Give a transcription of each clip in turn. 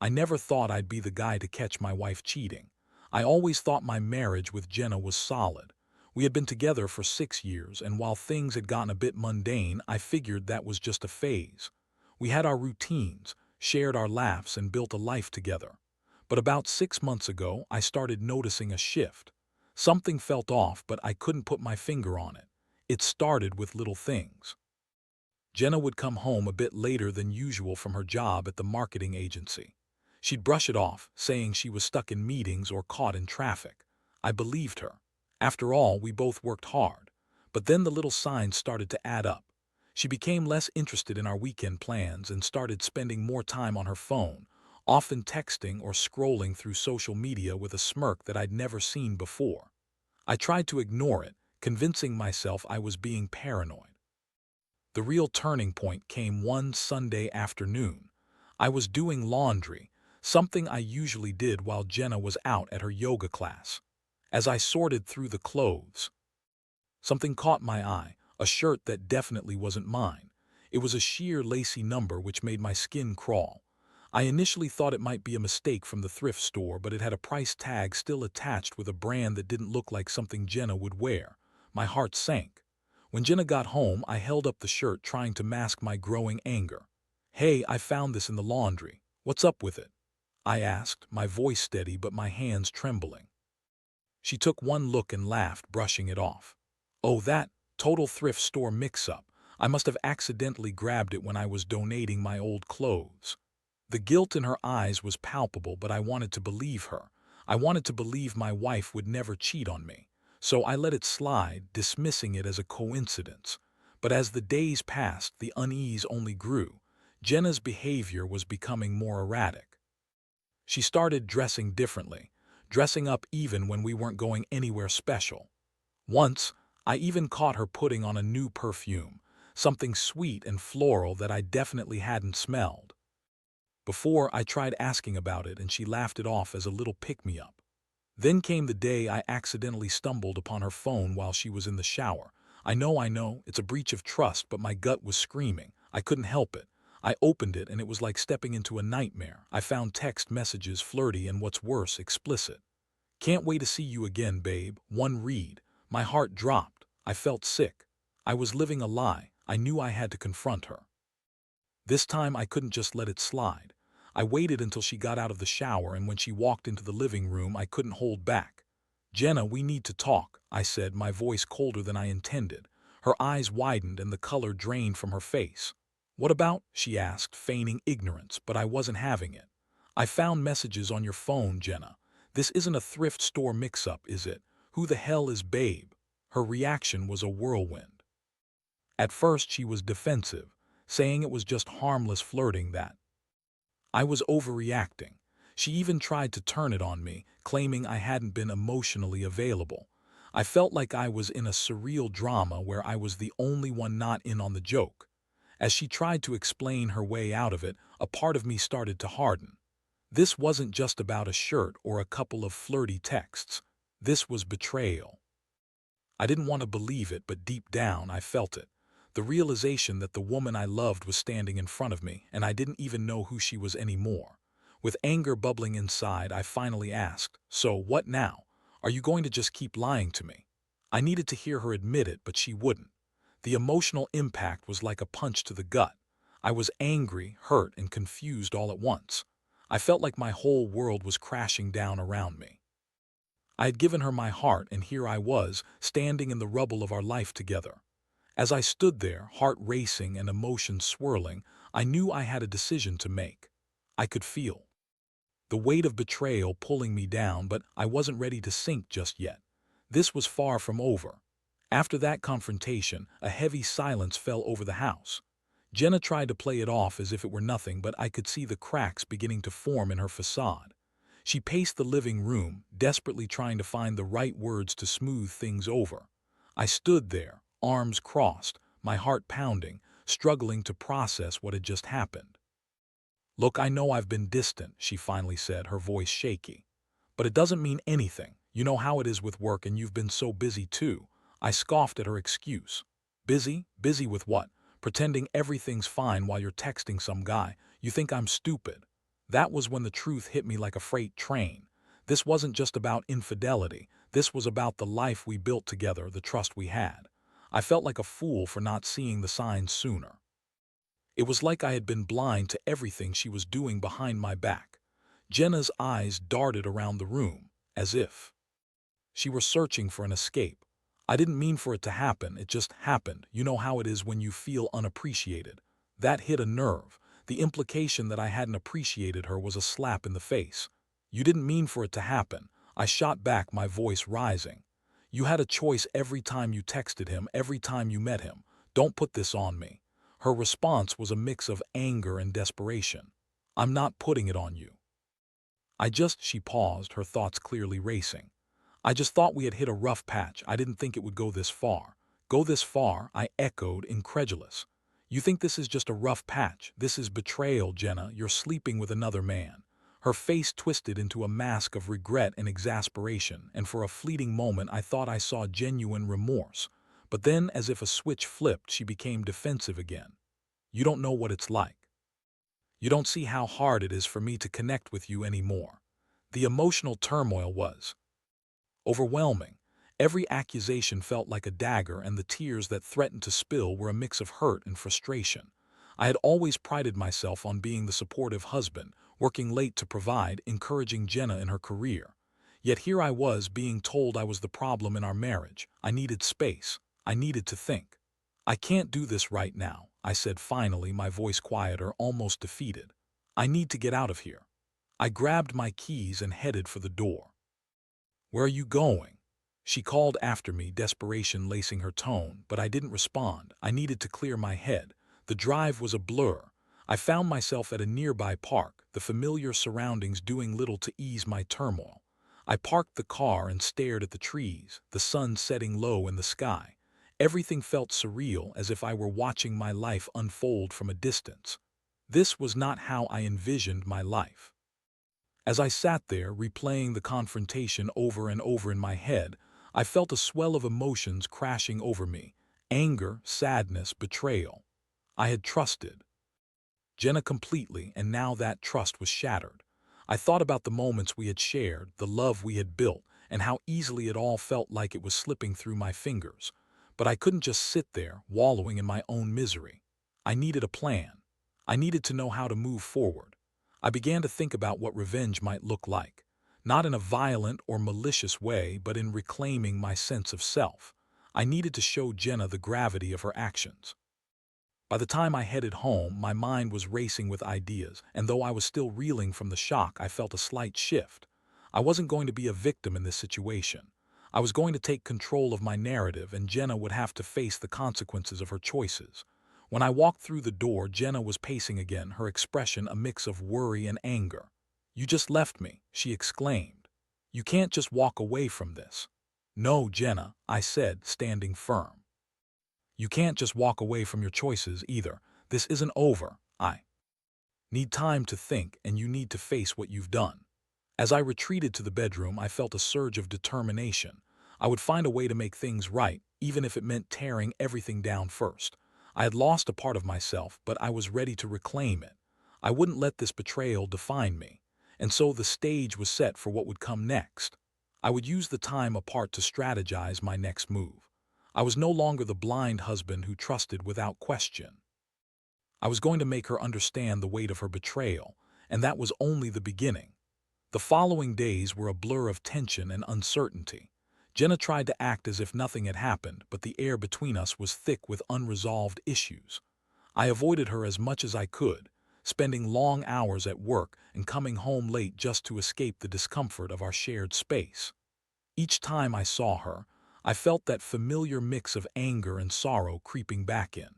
I never thought I'd be the guy to catch my wife cheating. I always thought my marriage with Jenna was solid. We had been together for 6 years, and while things had gotten a bit mundane, I figured that was just a phase. We had our routines, shared our laughs, and built a life together. But about 6 months ago, I started noticing a shift. Something felt off, but I couldn't put my finger on it. It started with little things. Jenna would come home a bit later than usual from her job at the marketing agency. She'd brush it off, saying she was stuck in meetings or caught in traffic. I believed her. After all, we both worked hard. But then the little signs started to add up. She became less interested in our weekend plans and started spending more time on her phone, often texting or scrolling through social media with a smirk that I'd never seen before. I tried to ignore it, convincing myself I was being paranoid. The real turning point came one Sunday afternoon. I was doing laundry, something I usually did while Jenna was out at her yoga class. As I sorted through the clothes, something caught my eye, a shirt that definitely wasn't mine. It was a sheer lacy number which made my skin crawl. I initially thought it might be a mistake from the thrift store, but it had a price tag still attached with a brand that didn't look like something Jenna would wear. My heart sank. When Jenna got home, I held up the shirt, trying to mask my growing anger. "Hey, I found this in the laundry. What's up with it?" I asked, my voice steady but my hands trembling. She took one look and laughed, brushing it off. "Oh, that total thrift store mix-up. I must have accidentally grabbed it when I was donating my old clothes." The guilt in her eyes was palpable, but I wanted to believe her. I wanted to believe my wife would never cheat on me. So I let it slide, dismissing it as a coincidence. But as the days passed, the unease only grew. Jenna's behavior was becoming more erratic. She started dressing differently, dressing up even when we weren't going anywhere special. Once, I even caught her putting on a new perfume, something sweet and floral that I definitely hadn't smelled. Before, I tried asking about it and she laughed it off as a little pick-me-up. Then came the day I accidentally stumbled upon her phone while she was in the shower. I know, it's a breach of trust, but my gut was screaming. I couldn't help it. I opened it and it was like stepping into a nightmare. I found text messages flirty and, what's worse, explicit. "Can't wait to see you again, babe." One read. My heart dropped. I felt sick. I was living a lie. I knew I had to confront her. This time I couldn't just let it slide. I waited until she got out of the shower, and when she walked into the living room, I couldn't hold back. "Jenna, we need to talk," I said, my voice colder than I intended. Her eyes widened and the color drained from her face. "What about?" she asked, feigning ignorance, but I wasn't having it. "I found messages on your phone, Jenna. This isn't a thrift store mix-up, is it? Who the hell is Babe?" Her reaction was a whirlwind. At first she was defensive, saying it was just harmless flirting, that I was overreacting. She even tried to turn it on me, claiming I hadn't been emotionally available. I felt like I was in a surreal drama where I was the only one not in on the joke. As she tried to explain her way out of it, a part of me started to harden. This wasn't just about a shirt or a couple of flirty texts. This was betrayal. I didn't want to believe it, but deep down I felt it. The realization that the woman I loved was standing in front of me, and I didn't even know who she was anymore. With anger bubbling inside, I finally asked, "So what now? Are you going to just keep lying to me?" I needed to hear her admit it, but she wouldn't. The emotional impact was like a punch to the gut. I was angry, hurt, and confused all at once. I felt like my whole world was crashing down around me. I had given her my heart, and here I was, standing in the rubble of our life together. As I stood there, heart racing and emotions swirling, I knew I had a decision to make. I could feel the weight of betrayal pulling me down, but I wasn't ready to sink just yet. This was far from over. After that confrontation, a heavy silence fell over the house. Jenna tried to play it off as if it were nothing, but I could see the cracks beginning to form in her facade. She paced the living room, desperately trying to find the right words to smooth things over. I stood there, arms crossed, my heart pounding, struggling to process what had just happened. "Look, I know I've been distant," she finally said, her voice shaky. "But it doesn't mean anything. You know how it is with work, and you've been so busy too." I scoffed at her excuse. "Busy? Busy with what? Pretending everything's fine while you're texting some guy. You think I'm stupid?" That was when the truth hit me like a freight train. This wasn't just about infidelity. This was about the life we built together, the trust we had. I felt like a fool for not seeing the signs sooner. It was like I had been blind to everything she was doing behind my back. Jenna's eyes darted around the room, as if she were searching for an escape. I didn't mean for it to happen, it just happened. You know how it is when you feel unappreciated. That hit a nerve. The implication that I hadn't appreciated her was a slap in the face. You didn't mean for it to happen. I shot back, my voice rising. You had a choice every time you texted him, every time you met him. Don't put this on me. Her response was a mix of anger and desperation. I'm not putting it on you. She paused, her thoughts clearly racing. I just thought we had hit a rough patch. I didn't think it would go this far. Go this far, I echoed, incredulous. You think this is just a rough patch? This is betrayal, Jenna. You're sleeping with another man. Her face twisted into a mask of regret and exasperation, and for a fleeting moment I thought I saw genuine remorse. But then, as if a switch flipped, she became defensive again. You don't know what it's like. You don't see how hard it is for me to connect with you anymore. The emotional turmoil was overwhelming. Every accusation felt like a dagger, and the tears that threatened to spill were a mix of hurt and frustration. I had always prided myself on being the supportive husband, working late to provide, encouraging Jenna in her career. Yet here I was being told I was the problem in our marriage. I needed space. I needed to think. I can't do this right now, I said finally, my voice quieter, almost defeated. I need to get out of here. I grabbed my keys and headed for the door. Where are you going? She called after me, desperation lacing her tone, but I didn't respond. I needed to clear my head. The drive was a blur. I found myself at a nearby park, the familiar surroundings doing little to ease my turmoil. I parked the car and stared at the trees, the sun setting low in the sky. Everything felt surreal, as if I were watching my life unfold from a distance. This was not how I envisioned my life. As I sat there, replaying the confrontation over and over in my head, I felt a swell of emotions crashing over me. Anger, sadness, betrayal. I had trusted Jenna completely, and now that trust was shattered. I thought about the moments we had shared, the love we had built, and how easily it all felt like it was slipping through my fingers. But I couldn't just sit there, wallowing in my own misery. I needed a plan. I needed to know how to move forward. I began to think about what revenge might look like, not in a violent or malicious way, but in reclaiming my sense of self. I needed to show Jenna the gravity of her actions. By the time I headed home, my mind was racing with ideas, and though I was still reeling from the shock, I felt a slight shift. I wasn't going to be a victim in this situation. I was going to take control of my narrative, and Jenna would have to face the consequences of her choices. When I walked through the door, Jenna was pacing again, her expression a mix of worry and anger. "You just left me," she exclaimed. "You can't just walk away from this." "No, Jenna," I said, standing firm. "You can't just walk away from your choices either. This isn't over. I need time to think, and you need to face what you've done." As I retreated to the bedroom, I felt a surge of determination. I would find a way to make things right, even if it meant tearing everything down first. I had lost a part of myself, but I was ready to reclaim it. I wouldn't let this betrayal define me. And so the stage was set for what would come next. I would use the time apart to strategize my next move. I was no longer the blind husband who trusted without question. I was going to make her understand the weight of her betrayal, and that was only the beginning. The following days were a blur of tension and uncertainty. Jenna tried to act as if nothing had happened, but the air between us was thick with unresolved issues. I avoided her as much as I could, spending long hours at work and coming home late just to escape the discomfort of our shared space. Each time I saw her, I felt that familiar mix of anger and sorrow creeping back in.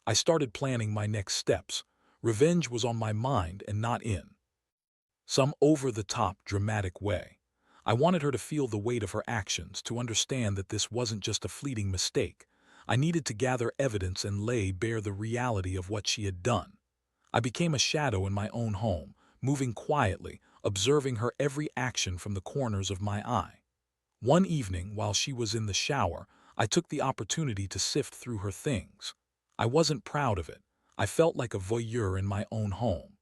I started planning my next steps. Revenge was on my mind, and not in some over-the-top dramatic way. I wanted her to feel the weight of her actions, to understand that this wasn't just a fleeting mistake. I needed to gather evidence and lay bare the reality of what she had done. I became a shadow in my own home, moving quietly, observing her every action from the corners of my eye. One evening, while she was in the shower, I took the opportunity to sift through her things. I wasn't proud of it. I felt like a voyeur in my own home.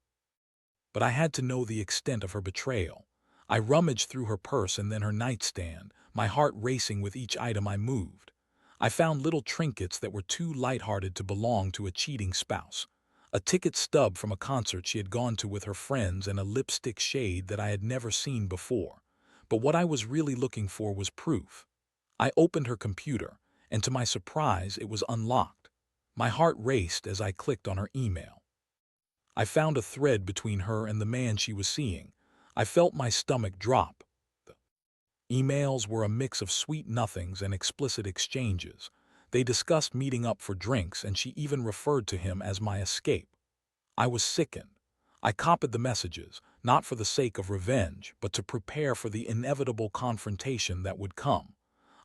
but I had to know the extent of her betrayal. I rummaged through her purse and then her nightstand, my heart racing with each item I moved. I found little trinkets that were too lighthearted to belong to a cheating spouse. A ticket stub from a concert she had gone to with her friends and a lipstick shade that I had never seen before. But what I was really looking for was proof. I opened her computer, and to my surprise, it was unlocked. My heart raced as I clicked on her email. I found a thread between her and the man she was seeing. I felt my stomach drop. The emails were a mix of sweet nothings and explicit exchanges. They discussed meeting up for drinks, and she even referred to him as my escape. I was sickened. I copied the messages, not for the sake of revenge, but to prepare for the inevitable confrontation that would come.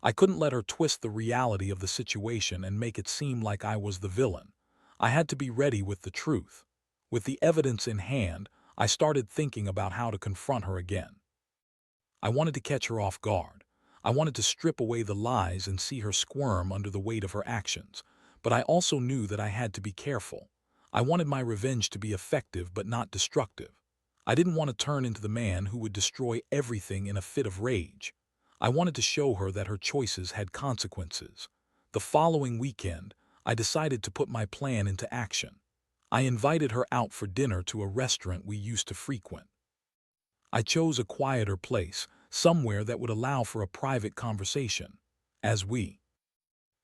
I couldn't let her twist the reality of the situation and make it seem like I was the villain. I had to be ready with the truth. With the evidence in hand, I started thinking about how to confront her again. I wanted to catch her off guard. I wanted to strip away the lies and see her squirm under the weight of her actions. But I also knew that I had to be careful. I wanted my revenge to be effective but not destructive. I didn't want to turn into the man who would destroy everything in a fit of rage. I wanted to show her that her choices had consequences. The following weekend, I decided to put my plan into action. I invited her out for dinner to a restaurant we used to frequent. I chose a quieter place, somewhere that would allow for a private conversation. As we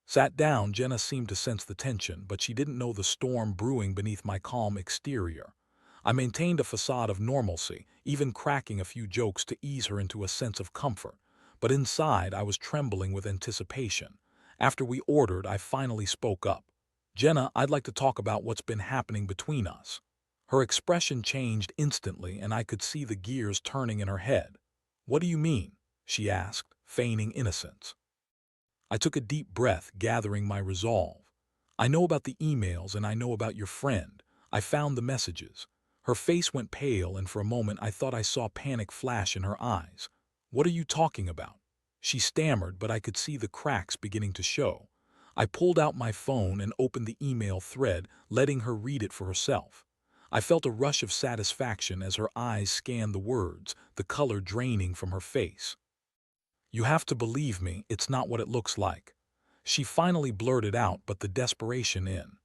sat down, Jenna seemed to sense the tension, but she didn't know the storm brewing beneath my calm exterior. I maintained a facade of normalcy, even cracking a few jokes to ease her into a sense of comfort. But inside, I was trembling with anticipation. After we ordered, I finally spoke up. "Jenna, I'd like to talk about what's been happening between us." Her expression changed instantly, and I could see the gears turning in her head. "What do you mean?" she asked, feigning innocence. I took a deep breath, gathering my resolve. "I know about the emails and I know about your friend. I found the messages." Her face went pale, and for a moment I thought I saw panic flash in her eyes. "What are you talking about?" She stammered, but I could see the cracks beginning to show. I pulled out my phone and opened the email thread, letting her read it for herself. I felt a rush of satisfaction as her eyes scanned the words, the color draining from her face. "You have to believe me, it's not what it looks like." She finally blurted out, but the desperation in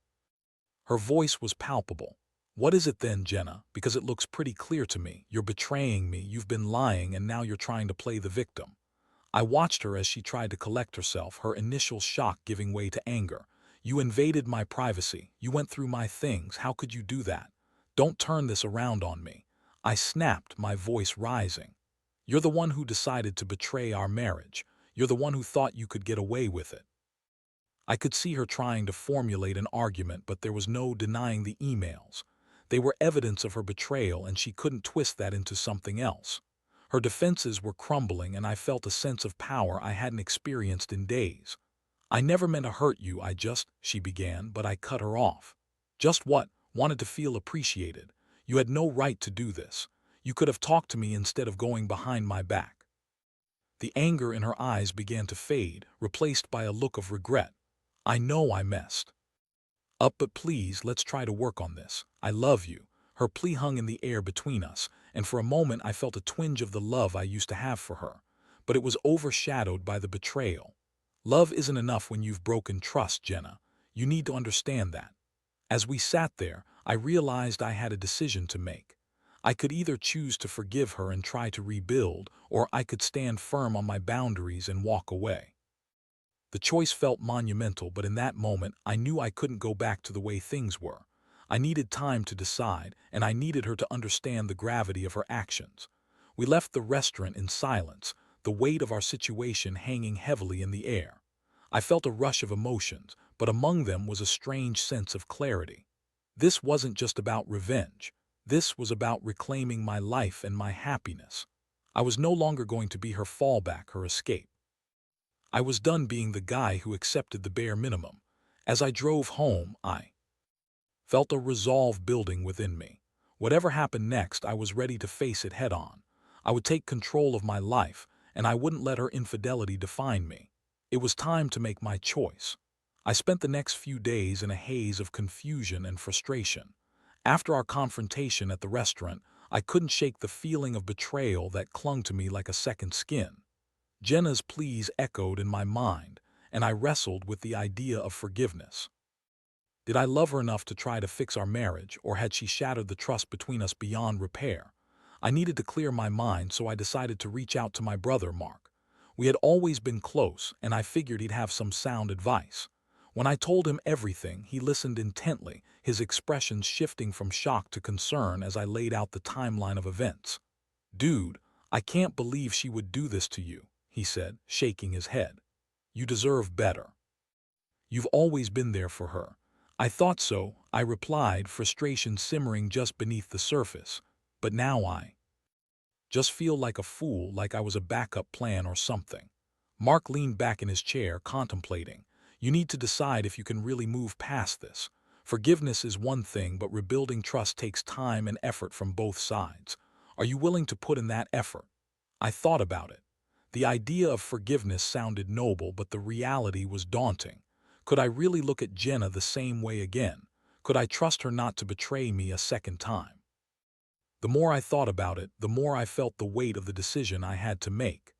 her voice was palpable. "What is it then, Jenna? Because it looks pretty clear to me. You're betraying me, you've been lying, and now you're trying to play the victim." I watched her as she tried to collect herself, her initial shock giving way to anger. "You invaded my privacy. You went through my things. How could you do that? Don't turn this around on me." I snapped, my voice rising. "You're the one who decided to betray our marriage. You're the one who thought you could get away with it." I could see her trying to formulate an argument, but there was no denying the emails. They were evidence of her betrayal, and she couldn't twist that into something else. Her defenses were crumbling, and I felt a sense of power I hadn't experienced in days. "I never meant to hurt you, she began, but I cut her off. "Just what? Wanted to feel appreciated. You had no right to do this. You could have talked to me instead of going behind my back." The anger in her eyes began to fade, replaced by a look of regret. "I know I messed up, but please, let's try to work on this. I love you." Her plea hung in the air between us, and for a moment I felt a twinge of the love I used to have for her. But it was overshadowed by the betrayal. Love isn't enough when you've broken trust, Jenna. You need to understand that. As we sat there, I realized I had a decision to make. I could either choose to forgive her and try to rebuild, or I could stand firm on my boundaries and walk away. The choice felt monumental, but in that moment, I knew I couldn't go back to the way things were. I needed time to decide, and I needed her to understand the gravity of her actions. We left the restaurant in silence, the weight of our situation hanging heavily in the air. I felt a rush of emotions, but among them was a strange sense of clarity. This wasn't just about revenge. This was about reclaiming my life and my happiness. I was no longer going to be her fallback, her escape. I was done being the guy who accepted the bare minimum. As I drove home, I felt a resolve building within me. Whatever happened next, I was ready to face it head-on. I would take control of my life, and I wouldn't let her infidelity define me. It was time to make my choice. I spent the next few days in a haze of confusion and frustration. After our confrontation at the restaurant, I couldn't shake the feeling of betrayal that clung to me like a second skin. Jenna's pleas echoed in my mind, and I wrestled with the idea of forgiveness. Did I love her enough to try to fix our marriage, or had she shattered the trust between us beyond repair? I needed to clear my mind, so I decided to reach out to my brother, Mark. We had always been close, and I figured he'd have some sound advice. When I told him everything, he listened intently, his expressions shifting from shock to concern as I laid out the timeline of events. "Dude, I can't believe she would do this to you," he said, shaking his head. "You deserve better. You've always been there for her." "I thought so," I replied, frustration simmering just beneath the surface. "But now I just feel like a fool, like I was a backup plan or something." Mark leaned back in his chair, contemplating. "You need to decide if you can really move past this. Forgiveness is one thing, but rebuilding trust takes time and effort from both sides. Are you willing to put in that effort?" I thought about it. The idea of forgiveness sounded noble, but the reality was daunting. Could I really look at Jenna the same way again? Could I trust her not to betray me a second time? The more I thought about it, the more I felt the weight of the decision I had to make.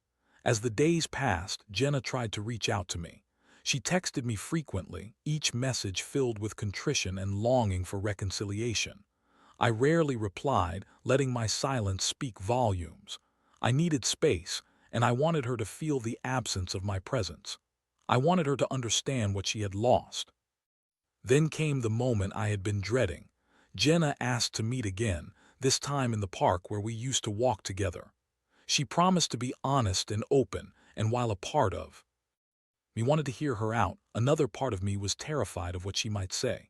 As the days passed, Jenna tried to reach out to me. She texted me frequently, each message filled with contrition and longing for reconciliation. I rarely replied, letting my silence speak volumes. I needed space, and I wanted her to feel the absence of my presence. I wanted her to understand what she had lost. Then came the moment I had been dreading. Jenna asked to meet again, this time in the park where we used to walk together. She promised to be honest and open, and while a part of me wanted to hear her out, another part of me was terrified of what she might say.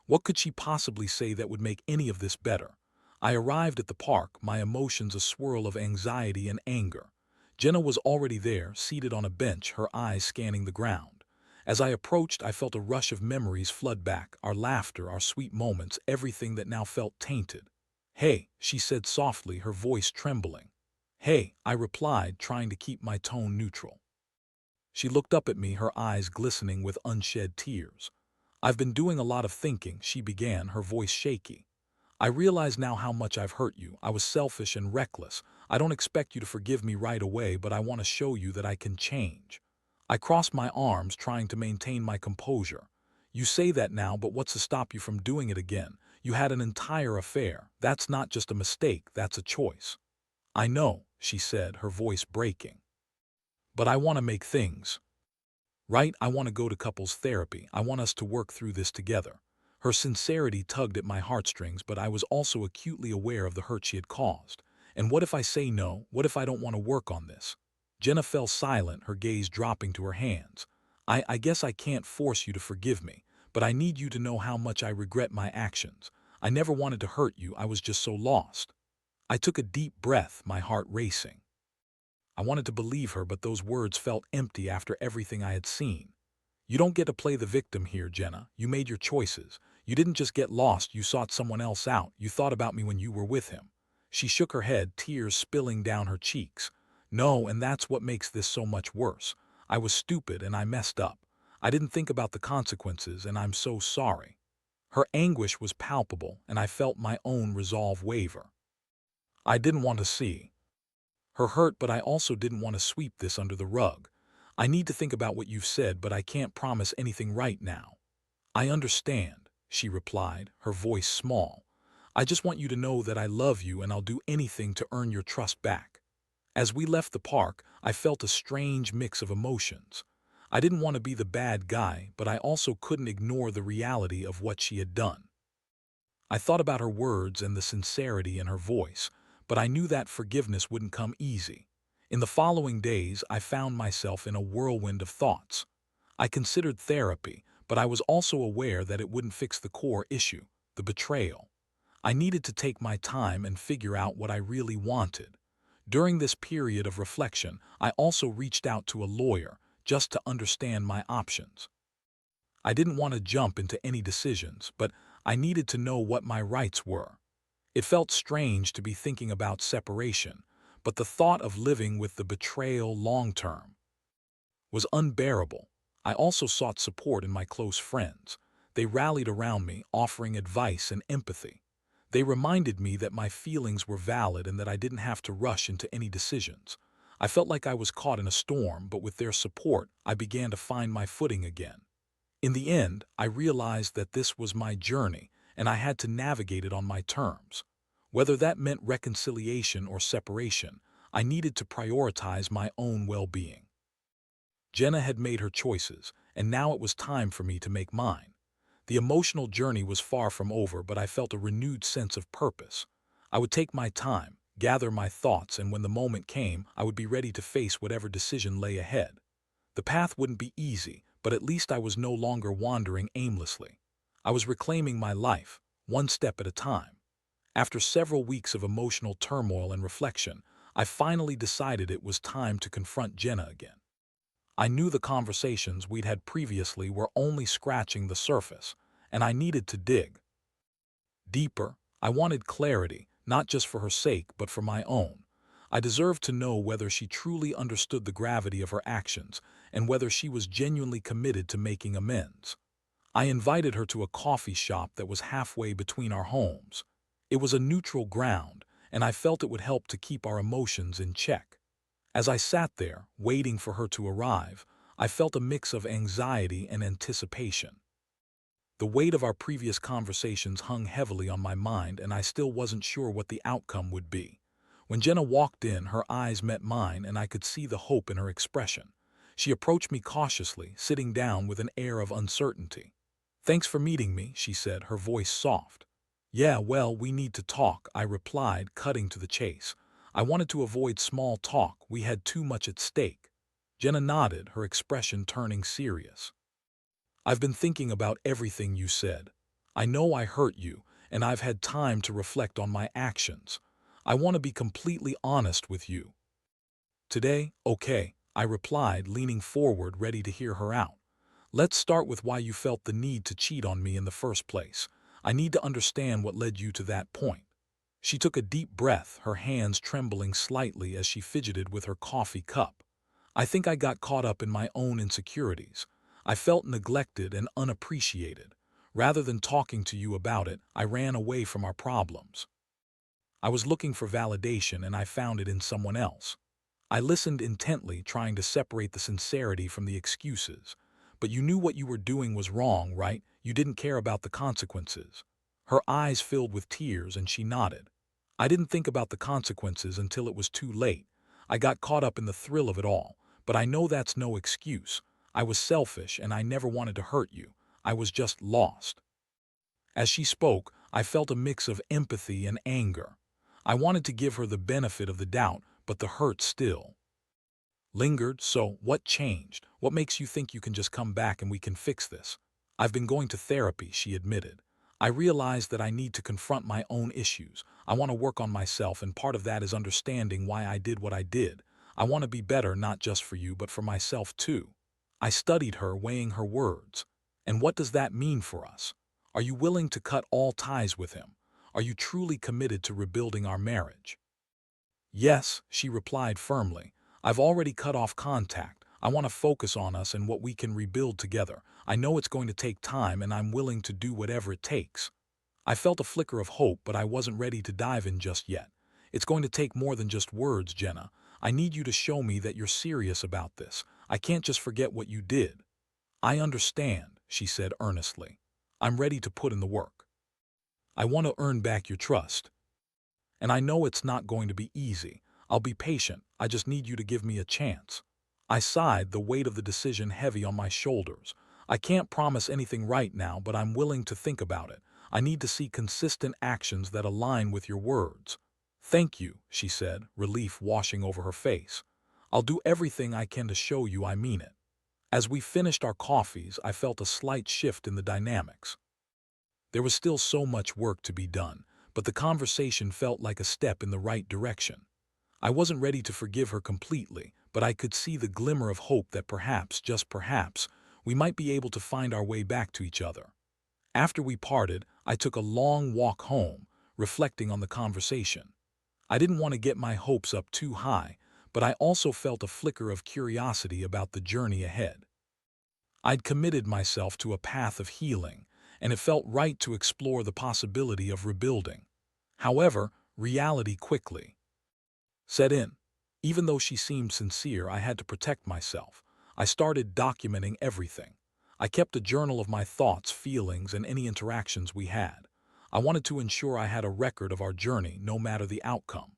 What could she possibly say that would make any of this better? I arrived at the park, my emotions a swirl of anxiety and anger. Jenna was already there, seated on a bench, her eyes scanning the ground. As I approached, I felt a rush of memories flood back, our laughter, our sweet moments, everything that now felt tainted. "Hey," she said softly, her voice trembling. "Hey," I replied, trying to keep my tone neutral. She looked up at me, her eyes glistening with unshed tears. "I've been doing a lot of thinking," she began, her voice shaky. "I realize now how much I've hurt you. I was selfish and reckless. I don't expect you to forgive me right away, but I want to show you that I can change." I crossed my arms, trying to maintain my composure. "You say that now, but what's to stop you from doing it again? You had an entire affair. That's not just a mistake, that's a choice." "I know," she said, her voice breaking. "But I want to make things right. I want to go to couples therapy. I want us to work through this together." Her sincerity tugged at my heartstrings, but I was also acutely aware of the hurt she had caused. "And what if I say no? What if I don't want to work on this?" Jenna fell silent, her gaze dropping to her hands. I guess I can't force you to forgive me, but I need you to know how much I regret my actions. I never wanted to hurt you, I was just so lost." I took a deep breath, my heart racing. I wanted to believe her, but those words felt empty after everything I had seen. "You don't get to play the victim here, Jenna. You made your choices. You didn't just get lost, you sought someone else out. You thought about me when you were with him." She shook her head, tears spilling down her cheeks. "No, and that's what makes this so much worse. I was stupid and I messed up. I didn't think about the consequences, and I'm so sorry." Her anguish was palpable, and I felt my own resolve waver. I didn't want to see her hurt, but I also didn't want to sweep this under the rug. "I need to think about what you've said, but I can't promise anything right now." "I understand," she replied, her voice small. "I just want you to know that I love you and I'll do anything to earn your trust back." As we left the park, I felt a strange mix of emotions. I didn't want to be the bad guy, but I also couldn't ignore the reality of what she had done. I thought about her words and the sincerity in her voice, but I knew that forgiveness wouldn't come easy. In the following days, I found myself in a whirlwind of thoughts. I considered therapy, but I was also aware that it wouldn't fix the core issue, the betrayal. I needed to take my time and figure out what I really wanted. During this period of reflection, I also reached out to a lawyer just to understand my options. I didn't want to jump into any decisions, but I needed to know what my rights were. It felt strange to be thinking about separation, but the thought of living with the betrayal long-term was unbearable. I also sought support in my close friends. They rallied around me, offering advice and empathy. They reminded me that my feelings were valid and that I didn't have to rush into any decisions. I felt like I was caught in a storm, but with their support, I began to find my footing again. In the end, I realized that this was my journey, and I had to navigate it on my terms. Whether that meant reconciliation or separation, I needed to prioritize my own well-being. Jenna had made her choices, and now it was time for me to make mine. The emotional journey was far from over, but I felt a renewed sense of purpose. I would take my time, gather my thoughts, and when the moment came, I would be ready to face whatever decision lay ahead. The path wouldn't be easy, but at least I was no longer wandering aimlessly. I was reclaiming my life, one step at a time. After several weeks of emotional turmoil and reflection, I finally decided it was time to confront Jenna again. I knew the conversations we'd had previously were only scratching the surface, and I needed to dig deeper. I wanted clarity, not just for her sake, but for my own. I deserved to know whether she truly understood the gravity of her actions and whether she was genuinely committed to making amends. I invited her to a coffee shop that was halfway between our homes. It was a neutral ground, and I felt it would help to keep our emotions in check. As I sat there, waiting for her to arrive, I felt a mix of anxiety and anticipation. The weight of our previous conversations hung heavily on my mind, and I still wasn't sure what the outcome would be. When Jenna walked in, her eyes met mine, and I could see the hope in her expression. She approached me cautiously, sitting down with an air of uncertainty. "Thanks for meeting me," she said, her voice soft. "Yeah, well, we need to talk," I replied, cutting to the chase. I wanted to avoid small talk. We had too much at stake. Jenna nodded, her expression turning serious. "I've been thinking about everything you said. I know I hurt you, and I've had time to reflect on my actions. I want to be completely honest with you." "Today, okay," I replied, leaning forward, ready to hear her out. "Let's start with why you felt the need to cheat on me in the first place. I need to understand what led you to that point." She took a deep breath, her hands trembling slightly as she fidgeted with her coffee cup. "I think I got caught up in my own insecurities. I felt neglected and unappreciated. Rather than talking to you about it, I ran away from our problems. I was looking for validation, and I found it in someone else." I listened intently, trying to separate the sincerity from the excuses. "But you knew what you were doing was wrong, right? You didn't care about the consequences." Her eyes filled with tears, and she nodded. "I didn't think about the consequences until it was too late. I got caught up in the thrill of it all. But I know that's no excuse. I was selfish, and I never wanted to hurt you. I was just lost." As she spoke, I felt a mix of empathy and anger. I wanted to give her the benefit of the doubt, but the hurt still lingered. "So, what changed? What makes you think you can just come back and we can fix this?" "I've been going to therapy," she admitted. "I realized that I need to confront my own issues. I want to work on myself, and part of that is understanding why I did what I did. I want to be better, not just for you, but for myself too." I studied her, weighing her words. "And what does that mean for us? Are you willing to cut all ties with him? Are you truly committed to rebuilding our marriage?" "Yes," she replied firmly. "I've already cut off contact. I want to focus on us and what we can rebuild together. I know it's going to take time, and I'm willing to do whatever it takes." I felt a flicker of hope, but I wasn't ready to dive in just yet. "It's going to take more than just words, Jenna. I need you to show me that you're serious about this. I can't just forget what you did." "I understand," she said earnestly. "I'm ready to put in the work. I want to earn back your trust. And I know it's not going to be easy. I'll be patient. I just need you to give me a chance." I sighed, the weight of the decision heavy on my shoulders. "I can't promise anything right now, but I'm willing to think about it. I need to see consistent actions that align with your words." "Thank you," she said, relief washing over her face. "I'll do everything I can to show you I mean it." As we finished our coffees, I felt a slight shift in the dynamics. There was still so much work to be done, but the conversation felt like a step in the right direction. I wasn't ready to forgive her completely, but I could see the glimmer of hope that perhaps, just perhaps, we might be able to find our way back to each other. After we parted, I took a long walk home, reflecting on the conversation. I didn't want to get my hopes up too high, but I also felt a flicker of curiosity about the journey ahead. I'd committed myself to a path of healing, and it felt right to explore the possibility of rebuilding. However, reality quickly set in. Even though she seemed sincere, I had to protect myself. I started documenting everything. I kept a journal of my thoughts, feelings, and any interactions we had. I wanted to ensure I had a record of our journey, no matter the outcome.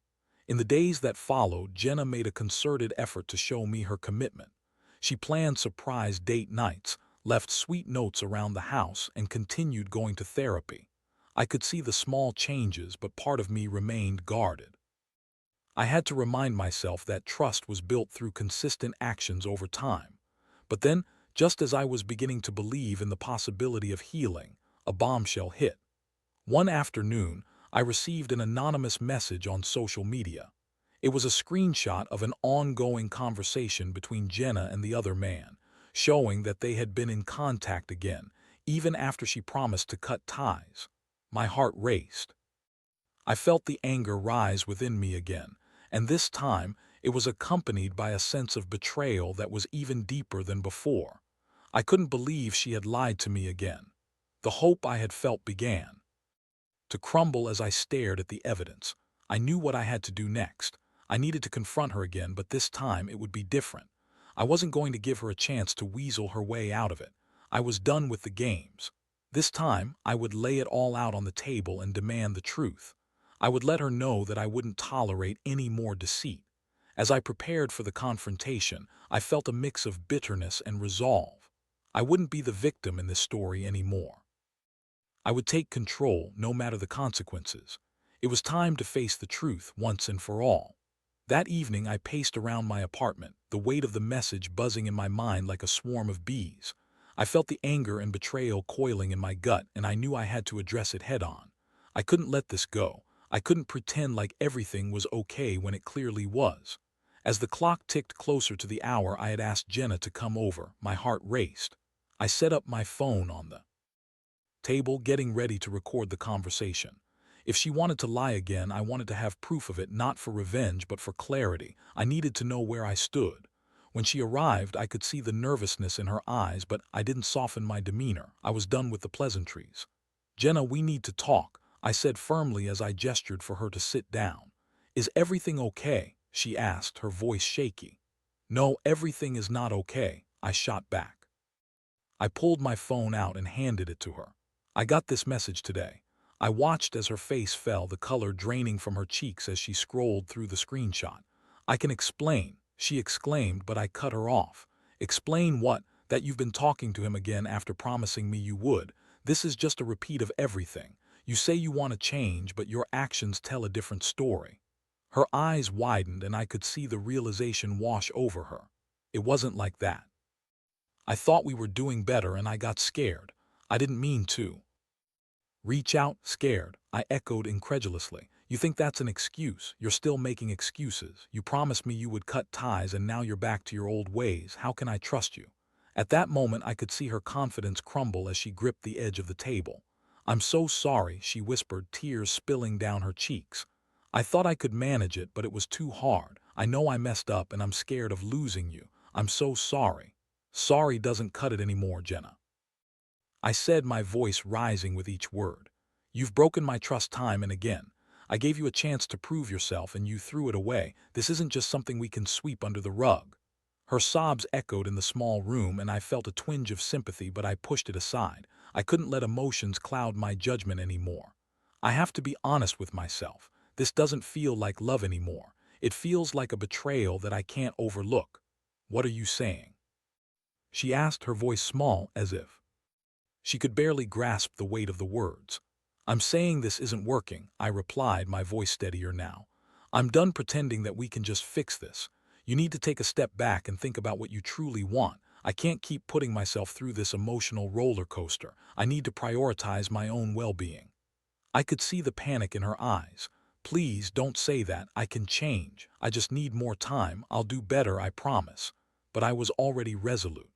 In the days that followed, Jenna made a concerted effort to show me her commitment. She planned surprise date nights, left sweet notes around the house, and continued going to therapy. I could see the small changes, but part of me remained guarded. I had to remind myself that trust was built through consistent actions over time. But then, just as I was beginning to believe in the possibility of healing, a bombshell hit. One afternoon, I received an anonymous message on social media. It was a screenshot of an ongoing conversation between Jenna and the other man, showing that they had been in contact again, even after she promised to cut ties. My heart raced. I felt the anger rise within me again, and this time it was accompanied by a sense of betrayal that was even deeper than before. I couldn't believe she had lied to me again. The hope I had felt began to crumble as I stared at the evidence. I knew what I had to do next. I needed to confront her again, but this time it would be different. I wasn't going to give her a chance to weasel her way out of it. I was done with the games. This time, I would lay it all out on the table and demand the truth. I would let her know that I wouldn't tolerate any more deceit. As I prepared for the confrontation, I felt a mix of bitterness and resolve. I wouldn't be the victim in this story anymore. I would take control, no matter the consequences. It was time to face the truth once and for all. That evening, I paced around my apartment, the weight of the message buzzing in my mind like a swarm of bees. I felt the anger and betrayal coiling in my gut, and I knew I had to address it head on. I couldn't let this go. I couldn't pretend like everything was okay when it clearly was. As the clock ticked closer to the hour I had asked Jenna to come over, my heart raced. I set up my phone on the table, getting ready to record the conversation. If she wanted to lie again, I wanted to have proof of it, not for revenge, but for clarity. I needed to know where I stood. When she arrived, I could see the nervousness in her eyes, but I didn't soften my demeanor. I was done with the pleasantries. "Jenna, we need to talk," I said firmly as I gestured for her to sit down. "Is everything okay?" she asked, her voice shaky. "No, everything is not okay," I shot back. I pulled my phone out and handed it to her. "I got this message today." I watched as her face fell, the color draining from her cheeks as she scrolled through the screenshot. "I can explain," she exclaimed, but I cut her off. "Explain what? That you've been talking to him again after promising me you would. This is just a repeat of everything. You say you want to change, but your actions tell a different story." Her eyes widened, and I could see the realization wash over her. It wasn't like that. "I thought we were doing better and I got scared. I didn't mean to." "Reach out, scared," I echoed incredulously. "You think that's an excuse? You're still making excuses. You promised me you would cut ties and now you're back to your old ways. How can I trust you?" At that moment, I could see her confidence crumble as she gripped the edge of the table. "I'm so sorry," she whispered, tears spilling down her cheeks. "I thought I could manage it, but it was too hard. I know I messed up and I'm scared of losing you. I'm so sorry." "Sorry doesn't cut it anymore, Jenna," I said, my voice rising with each word. "You've broken my trust time and again. I gave you a chance to prove yourself and you threw it away. This isn't just something we can sweep under the rug." Her sobs echoed in the small room and I felt a twinge of sympathy, but I pushed it aside. I couldn't let emotions cloud my judgment anymore. I have to be honest with myself. This doesn't feel like love anymore. It feels like a betrayal that I can't overlook. "What are you saying?" she asked, her voice small, as if she could barely grasp the weight of the words. "I'm saying this isn't working," I replied, my voice steadier now. "I'm done pretending that we can just fix this. You need to take a step back and think about what you truly want. I can't keep putting myself through this emotional roller coaster. I need to prioritize my own well-being." I could see the panic in her eyes. "Please don't say that. I can change. I just need more time. I'll do better, I promise." But I was already resolute.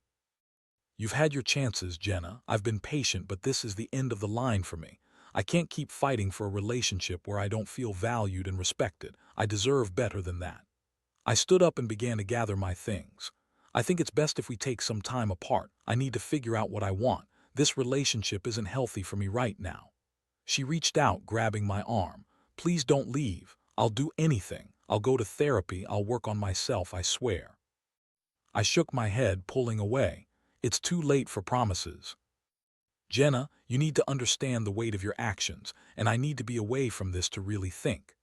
"You've had your chances, Jenna. I've been patient, but this is the end of the line for me. I can't keep fighting for a relationship where I don't feel valued and respected. I deserve better than that." I stood up and began to gather my things. "I think it's best if we take some time apart. I need to figure out what I want. This relationship isn't healthy for me right now." She reached out, grabbing my arm. Please don't leave. I'll do anything. I'll go to therapy. I'll work on myself, I swear. I shook my head, pulling away. It's too late for promises. Jenna, you need to understand the weight of your actions, and I need to be away from this to really think.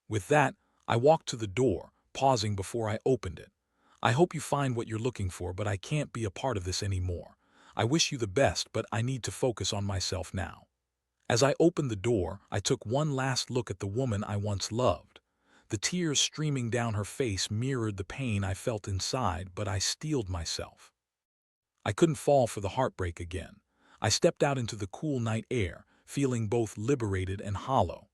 With that, I walked to the door, pausing before I opened it. I hope you find what you're looking for, but I can't be a part of this anymore. I wish you the best, but I need to focus on myself now. As I opened the door, I took one last look at the woman I once loved. The tears streaming down her face mirrored the pain I felt inside, but I steeled myself. I couldn't fall for the heartbreak again. I stepped out into the cool night air, feeling both liberated and hollow.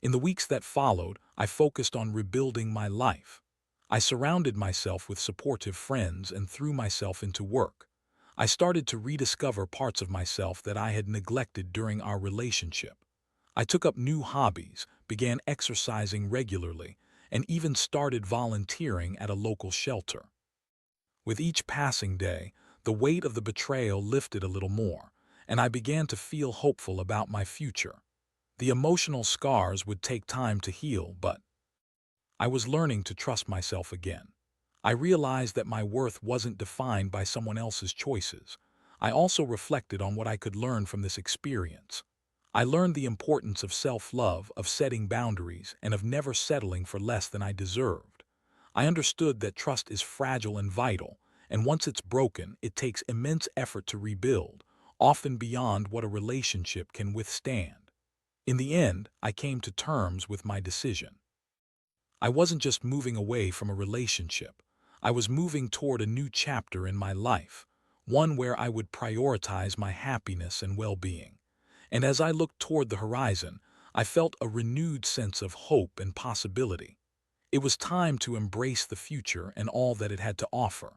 In the weeks that followed, I focused on rebuilding my life. I surrounded myself with supportive friends and threw myself into work. I started to rediscover parts of myself that I had neglected during our relationship. I took up new hobbies, began exercising regularly, and even started volunteering at a local shelter. With each passing day, the weight of the betrayal lifted a little more, and I began to feel hopeful about my future. The emotional scars would take time to heal, but I was learning to trust myself again. I realized that my worth wasn't defined by someone else's choices. I also reflected on what I could learn from this experience. I learned the importance of self-love, of setting boundaries, and of never settling for less than I deserved. I understood that trust is fragile and vital, and once it's broken, it takes immense effort to rebuild, often beyond what a relationship can withstand. In the end, I came to terms with my decision. I wasn't just moving away from a relationship. I was moving toward a new chapter in my life, one where I would prioritize my happiness and well-being. And as I looked toward the horizon, I felt a renewed sense of hope and possibility. It was time to embrace the future and all that it had to offer.